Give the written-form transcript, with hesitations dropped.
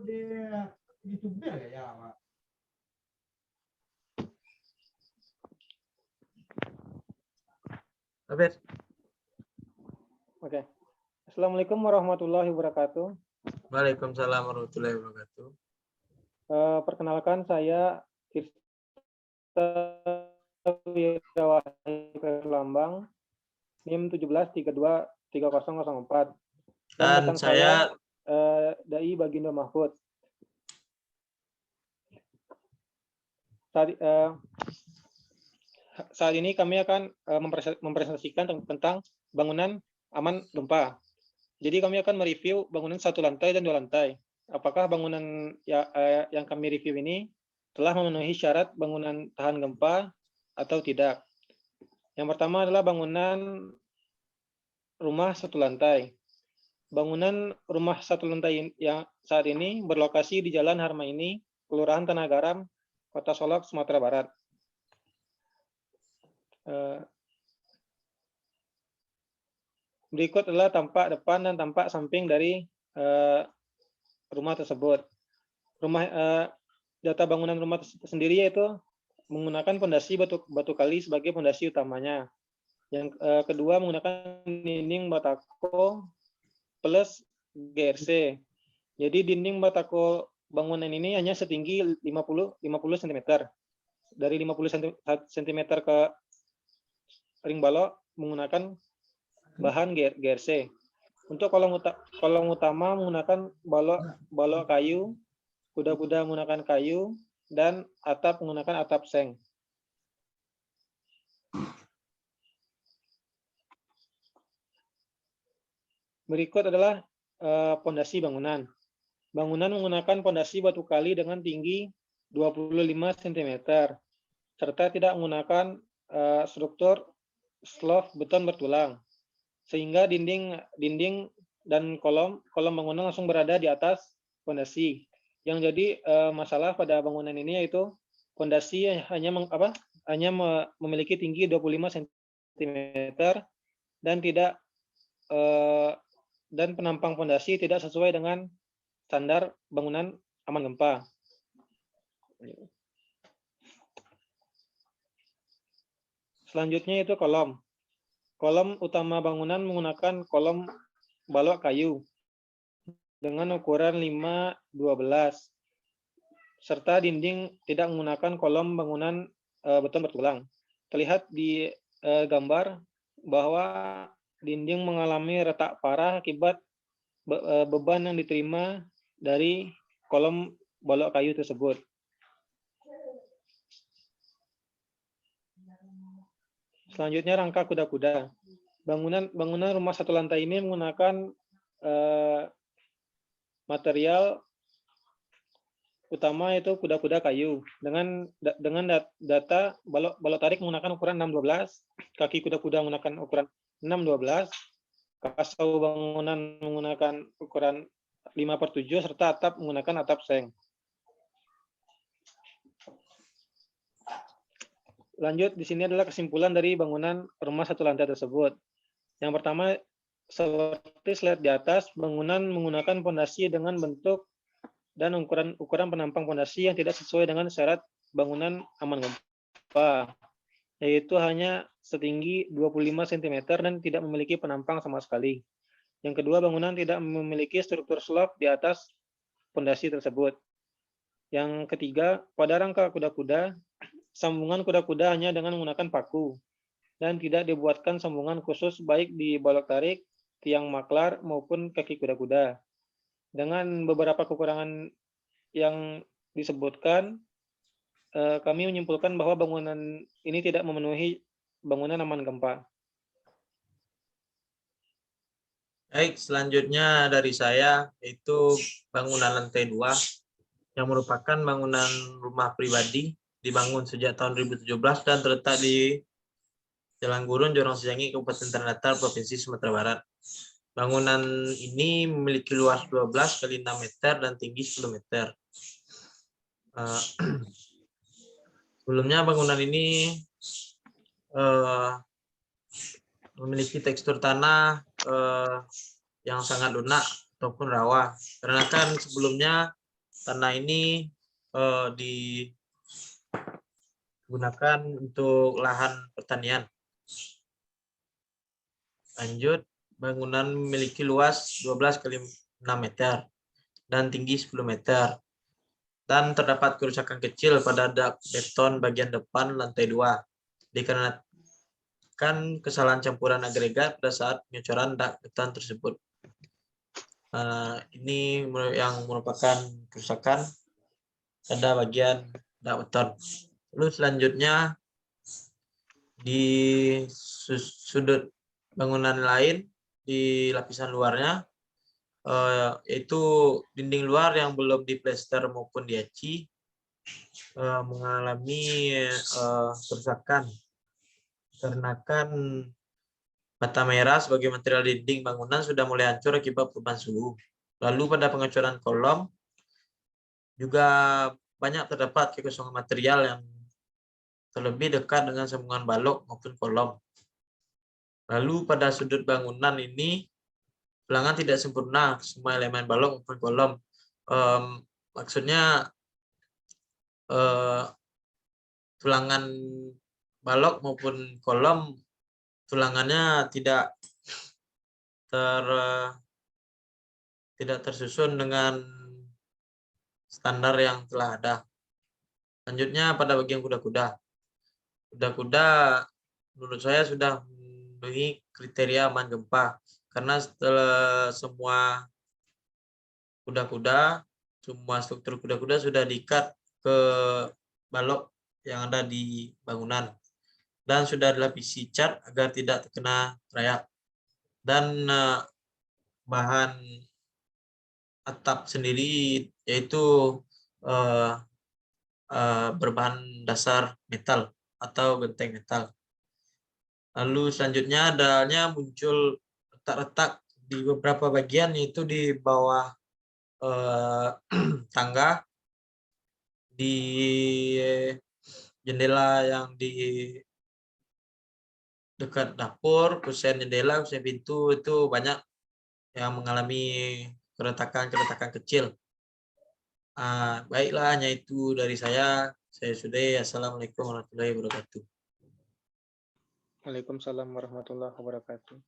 Habis. Oke. Assalamualaikum warahmatullahi wabarakatuh. Waalaikumsalam warahmatullahi wabarakatuh. Perkenalkan saya Tirta Wirawahi Lambang, NIM 17323004. Dan saya Dai Bagindo Mahfud. Saat ini kami akan mempresentasikan tentang bangunan aman gempa. Jadi kami akan mereview bangunan 1 lantai dan 2 lantai. Apakah bangunan yang kami review ini telah memenuhi syarat bangunan tahan gempa atau tidak. Yang pertama adalah bangunan rumah 1 lantai. Bangunan rumah 1 lantai yang saat ini berlokasi di Jalan Harmaini, Kelurahan Tanah Garam, Kota Solok, Sumatera Barat. Berikut adalah tampak depan dan tampak samping dari rumah tersebut. Data bangunan rumah sendiri yaitu menggunakan pondasi batu kali sebagai pondasi utamanya. Yang kedua menggunakan dinding batako plus GRC. Jadi dinding batako bangunan ini hanya setinggi 50 cm. Dari 50 cm ke ring balok menggunakan bahan GRC. Untuk kolom utama menggunakan balok kayu, kuda-kuda menggunakan kayu, dan atap menggunakan atap seng. Berikut adalah pondasi bangunan. Bangunan menggunakan pondasi batu kali dengan tinggi 25 cm, serta tidak menggunakan struktur slab beton bertulang, sehingga dinding dan kolom bangunan langsung berada di atas pondasi. Yang jadi masalah pada bangunan ini yaitu pondasi hanya memiliki tinggi 25 cm dan penampang pondasi tidak sesuai dengan standar bangunan aman gempa. Selanjutnya itu kolom. Kolom utama bangunan menggunakan kolom balok kayu dengan ukuran 5-12, serta dinding tidak menggunakan kolom bangunan beton bertulang. Terlihat di gambar bahwa dinding mengalami retak parah akibat beban yang diterima dari kolom balok kayu tersebut. Selanjutnya rangka kuda-kuda. Bangunan rumah 1 lantai ini menggunakan material utama yaitu kuda-kuda kayu dengan data balok tarik menggunakan ukuran 6-12, kaki kuda-kuda menggunakan ukuran 6-12, kasau bangunan menggunakan ukuran 5/7, serta atap menggunakan atap seng. Lanjut, di sini adalah kesimpulan dari bangunan rumah 1 lantai tersebut. Yang pertama, seperti slide di atas, bangunan menggunakan pondasi dengan bentuk dan ukuran penampang pondasi yang tidak sesuai dengan syarat bangunan aman gempa, yaitu hanya setinggi 25 cm dan tidak memiliki penampang sama sekali. Yang kedua, bangunan tidak memiliki struktur slab di atas pondasi tersebut. Yang ketiga, pada rangka kuda-kuda, sambungan kuda-kuda hanya dengan menggunakan paku dan tidak dibuatkan sambungan khusus baik di balok tarik, tiang maklar maupun kaki kuda-kuda. Dengan beberapa kekurangan yang disebutkan, kami menyimpulkan bahwa bangunan ini tidak memenuhi bangunan aman gempa. Baik, selanjutnya dari saya yaitu bangunan lantai 2 yang merupakan bangunan rumah pribadi dibangun sejak tahun 2017 dan terletak di Jalan Gurun, Jorong Sejangi, Kabupaten Tanah Datar, Provinsi Sumatera Barat. Bangunan ini memiliki luas 12 kali 6 meter dan tinggi 10 meter. Sebelumnya bangunan ini memiliki tekstur tanah yang sangat lunak ataupun rawa. Karena kan sebelumnya tanah ini digunakan untuk lahan pertanian. Lanjut, bangunan memiliki luas 12 kali 6 meter dan tinggi 10 meter. Dan terdapat kerusakan kecil pada dak beton bagian depan lantai 2 dikarenakan kesalahan campuran agregat pada saat pengecoran dak beton tersebut. Ini yang merupakan kerusakan pada bagian dak beton. Lalu selanjutnya di sudut bangunan lain di lapisan luarnya, yaitu dinding luar yang belum diplester maupun diaci mengalami kerusakan dikarenakan bata merah sebagai material dinding bangunan sudah mulai hancur akibat perubahan suhu. Lalu pada pengecoran kolom juga banyak terdapat kekosongan material yang terlebih dekat dengan sambungan balok maupun kolom. Lalu pada sudut bangunan ini tulangan tidak sempurna semua elemen balok maupun kolom. Maksudnya tulangan balok maupun kolom tulangannya tidak tersusun dengan standar yang telah ada. Selanjutnya pada bagian kuda-kuda. Kuda-kuda menurut saya sudah memenuhi kriteria aman gempa karena setelah semua kuda-kuda, semua struktur kuda-kuda sudah diikat ke balok yang ada di bangunan dan sudah dilapisi cat agar tidak terkena rayap. Dan bahan atap sendiri yaitu berbahan dasar metal atau genteng metal. Lalu selanjutnya adanya muncul retak-retak di beberapa bagian, yaitu di bawah tangga, di jendela yang di dekat dapur, kusen jendela, kusen pintu, itu banyak yang mengalami keretakan-keretakan kecil. Baiklah, hanya itu dari saya. Saya sudah. Assalamualaikum warahmatullahi wabarakatuh. Waalaikumsalam warahmatullahi wabarakatuh.